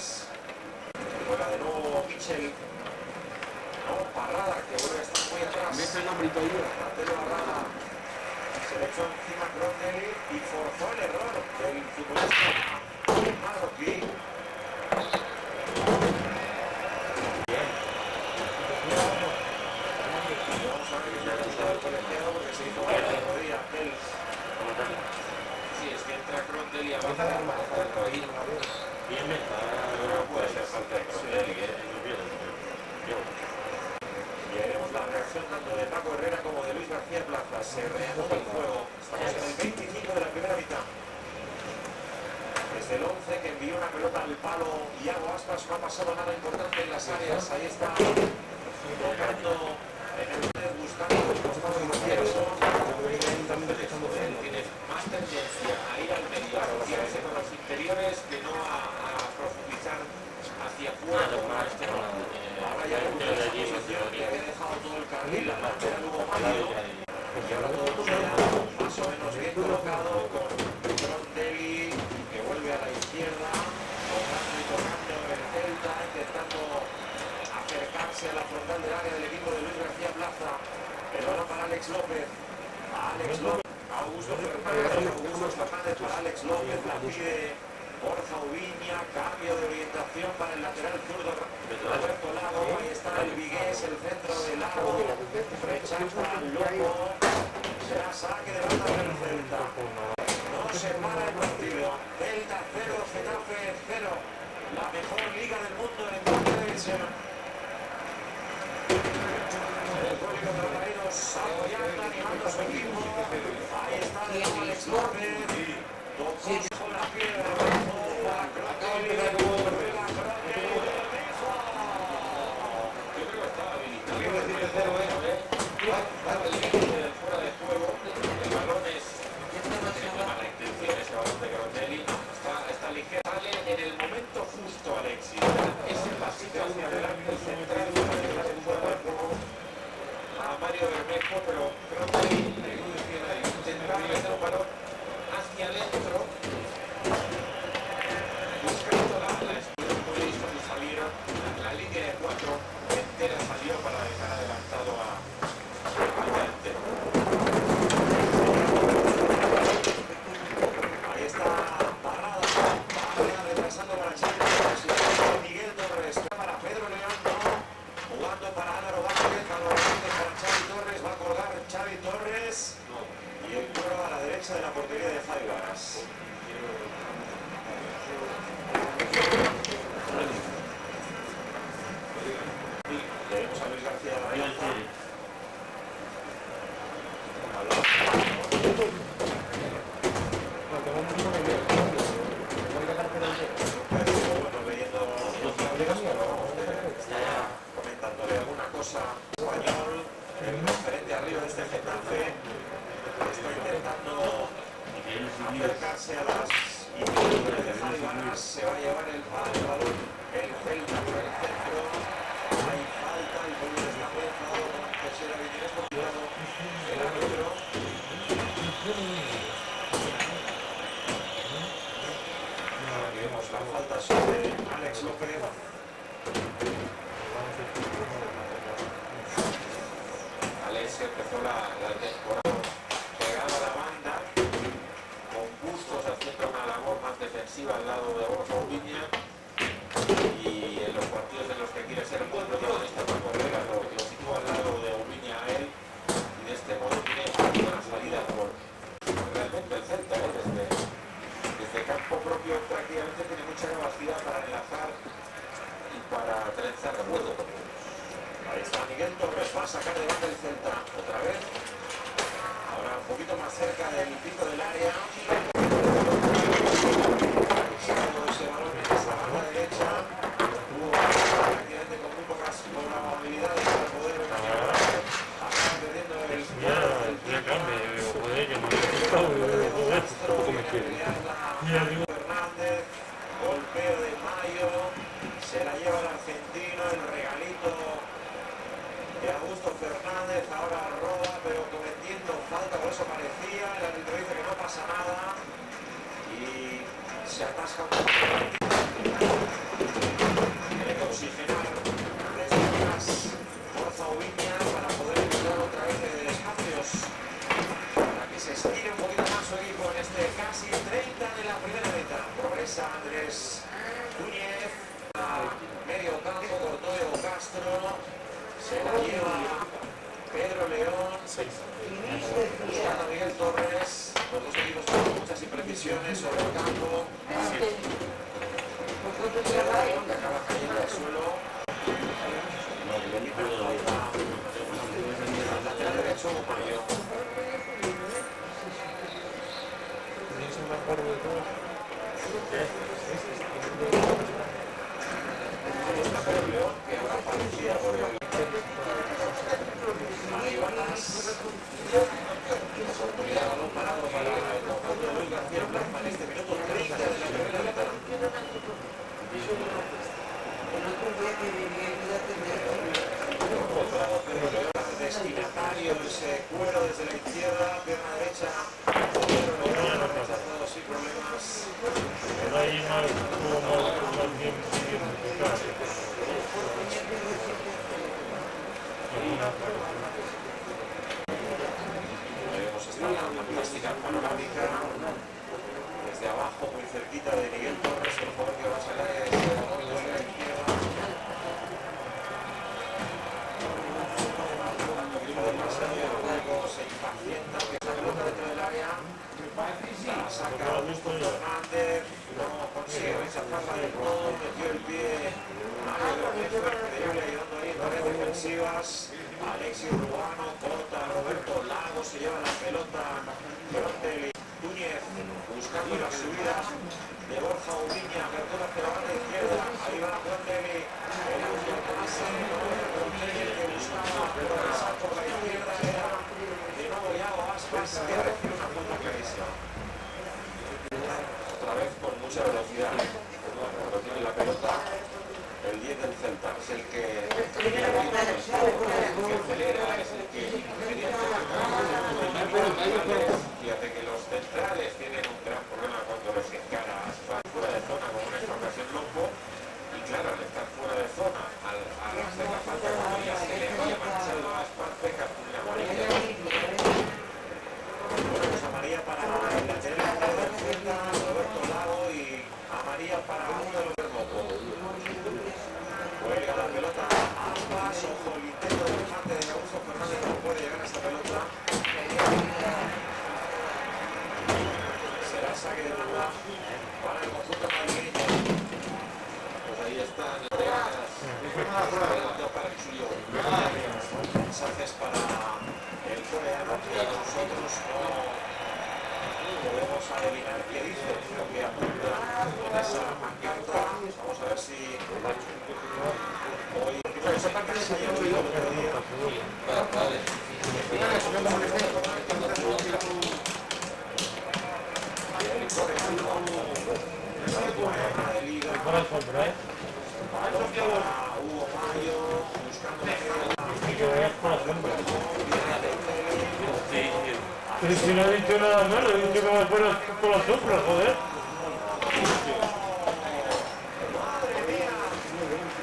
Fábregas. Juega de nuevo Michel. No, Parrada, que vuelve a estar muy atrás. Marcelo Parrada se le echó encima Crondelli y forzó el error del futbolista marroquí. Vamos a ver qué le ha gustado el colegiado porque se hizo mal el otro día. Sí, es que entra Crondelli a bajar y no puede ser falta de Crondelli. Y veremos la reacción tanto de Paco Herrera como de Luis García Plaza. Se reanuda el juego. Estamos en el 25 de la primera mitad. Desde el 11 que envió una pelota al palo Iago Aspas, no ha pasado nada importante en las áreas. Ahí está tocando en el red, buscando el costado izquierdo. Él tiene más tendencia a ir al medio, a asociarse con los interiores que no a profundizar hacia afuera. Ahora ya le gusta esa posición que había dejado todo el carril, la lateral Hugo Mario. Y ahora todo queda más o menos bien colocado con Crondelli, que vuelve a la izquierda, tocando y tocando el Celta, intentando acercarse a la frontal del área del equipo de Luis García Plaza. El balón para Alex López. Alex López. Augusto Fernández para Alex López. La pide Borja Ubiña. Cambio de orientación para el lateral zurdo Roberto Lago. Ahí está el Vigués, el centro de Lago. Rechaza Loco. Será saque de banda del Celta. No se para el partido. Celta 0, Getafe 0. La mejor liga del mundo en primera división. El público de Barreiros apoyando, animando a su equipo. Ahí está de nuevo Alex López. Tocó con la piedra. Para Crondelli. Vuelve a Crondelli. Yo creo que estaba habilitado. Quiero decir el 0-0, Estaba el límite del fuera de juego. El balón es... Tiene mala intención ese balón de Crondelli. Está ligero. Sale en el momento justo Alexis. Es el pasito hacia adelante, el central. A Mario Bermejo, pero Crondelli intentaba meter un balón hacia adentro, buscando la futbolista que saliera. La línea de 4 entera salió para dejar adelantado al delantero. Ahí está Parrada retrasando para Miguel Torres, para Pedro León, jugando para Álvaro Vázquez para Xavi Torres, va a colgar Xavi Torres y el cuero a la derecha de la portería de Javi Varas. Tenemos a Luis García de la Alianza. Comentándole alguna cosa español, el referente arriba de este Getafe está intentando acercarse a las interiores de Javi Varas. Se va a llevar el balón el Celta por el centro. Hay falta, el gol de cabeza que se le viene expulsado el árbitro. Aquí vemos la falta sobre Alex López. Alex empezó la temporada pegado a la banda, con Bustos haciendo una labor más defensiva al lado de Borja Ubiña, y en los partidos en los que quiere ser muy protagonista Paco Herrera lo sitúa al lado de Ubiña a él, y de este modo tiene una salida por realmente el Celta, desde campo propio prácticamente tiene mucha capacidad para enlazar y para trenzar el juego. Ahí está Miguel Torres, va a sacar de banda el Celta otra vez. Ahora un poquito más cerca del pico del área. Sacando ese balón en esa banda derecha. Tuvo prácticamente con muy pocas probabilidades para poder acaba perdiendo el tiempo. Fernández, golpeo de Mayo, se la lleva el argentino, el regalito de Augusto Fernández, ahora roba, pero cometiendo falta, por eso parecía, el árbitro dice que no pasa nada y se atasca un poco. regresa Andrés Núñez a medio campo, Cortoyo Castro, se la lleva Pedro León, buscando a Miguel Torres. Los dos equipos con muchas imprecisiones sobre el campo. Que acaba cayendo al suelo. Al lateral derecho, Mario. Está Pedro León, que ahora parecía por el Mario Batas. Oportunidad, balón parado para el conjunto de Luis García Plasma en este minuto 30 de la primera mitad. Destinatario ese cuero desde la izquierda, pierna derecha. Pedro León rechazado sin problemas. Vemos esta fantástica panorámica desde abajo, muy cerquita de Miguel Torres, el jugador que va a sacar desde la izquierda. Se impacienta, que esa pelota dentro del área, la saca Augusto Fernández, no consigue rechazarla del todo, metió el pie Mario García ayudando ahí en tareas defensivas. Alexis Urbano corta a Roberto Lago, se lleva la pelota Frontelli. Núñez buscando la subida de Borja Ubiña, apertura hacia la banda izquierda, ahí va Frontelli, el último pase, Frontelli que buscaba progresar por la izquierda, era de nuevo Iago Aspas, que recibe una punta clarísima. Otra vez con mucha velocidad, cuando tiene la pelota, el 10 del Celta es el que acelera, es el que fíjate que los centrales tienen un gran problema cuando los encara Aspas fuera de zona, como en esta ocasión Lombo, y claro, al estar fuera de zona, al hacer la falta como ya se le había manchado a Aspas, peca una amarilla. Bueno, pues amarilla para el lateral del Celta, Roberto Lago, y amarilla para uno de los del Moco. Juega la pelota Aspas, ojo el intento de remate de Augusto Fernández, no puede llegar a esa pelota. Será saque de Uruguay para el conjunto madrileño. Pues ahí están las para el suyo. Mensajes para el coreano que nosotros no podemos adivinar qué dice, lo que apunta en esa pancarta. Vamos a ver si hoy se casa y el otro día. Hugo Mayo Pero si no he dicho nada malo, he dicho que me fuera por la sombra, joder. Madre mía,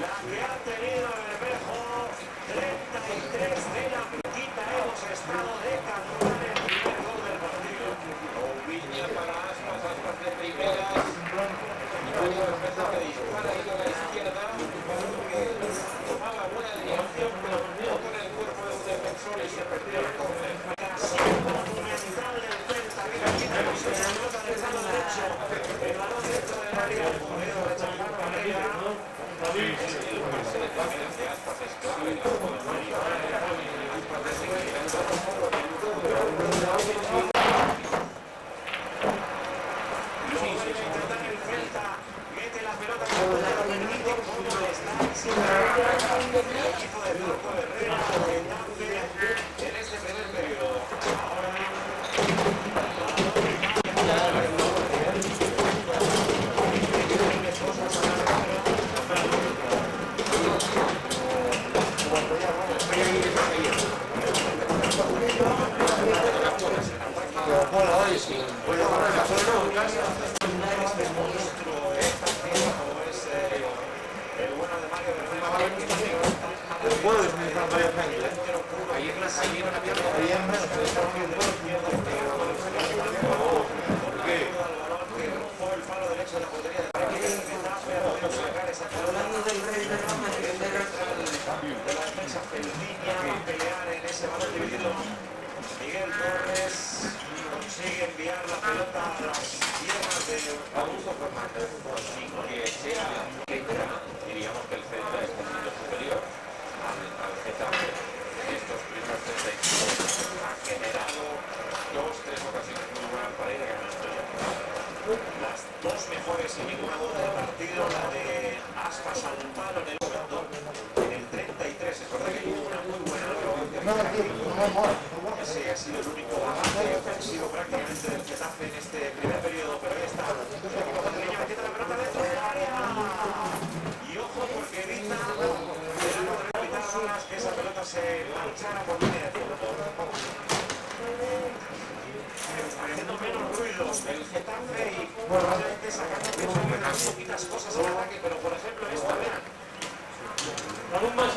la que ha tenido el espejo, 33 de la quita, hemos estado de cantar el primer gol del partido. Ubiña para Aspas, Aspas de primeras, y Mario García que dispara ahí a la izquierda, tomaba buena dirección, pero no con el cuerpo de un defensor y se perdió el córner. Casi monumental del Celta, que la quita con su pelota del lado derecho, el balón dentro del área, puede rechazar Barrera. El pase de primeras de Aspas es clave en la jugada de Mario. Aspas desequilibrando. Luego debe intentar el Celta, mete la pelota con el equipo, como está el equipo de Marco Herrera, Getafe, en este primer periodo. Ahora esta pelota. De la defensa Feldiña va a pelear en ese balón dividido. Miguel Torres consigue enviar la pelota a las piernas de Augusto Fernández. Sin que sea letra, diríamos que el Celta es un poquito superior al Getafe. En estos primeros 35 ha generado 2-3 ocasiones muy buenas para ir a ganar. Las dos mejores sin ninguna duda del partido, la de Aspas al palo en el momento, en el 33, es verdad que hubo una muy buena ese ha sido el único avance ofensivo prácticamente del Getafe en este primer periodo, pero ahí está, el equipo madrileño metiendo la pelota dentro del área, y ojo porque evita el árbitro que esa pelota se manchara por línea de fondo. Haciendo menos ruido el Getafe y probablemente sacando unas poquitas cosas al ataque, pero por ejemplo esta, vean. Algún más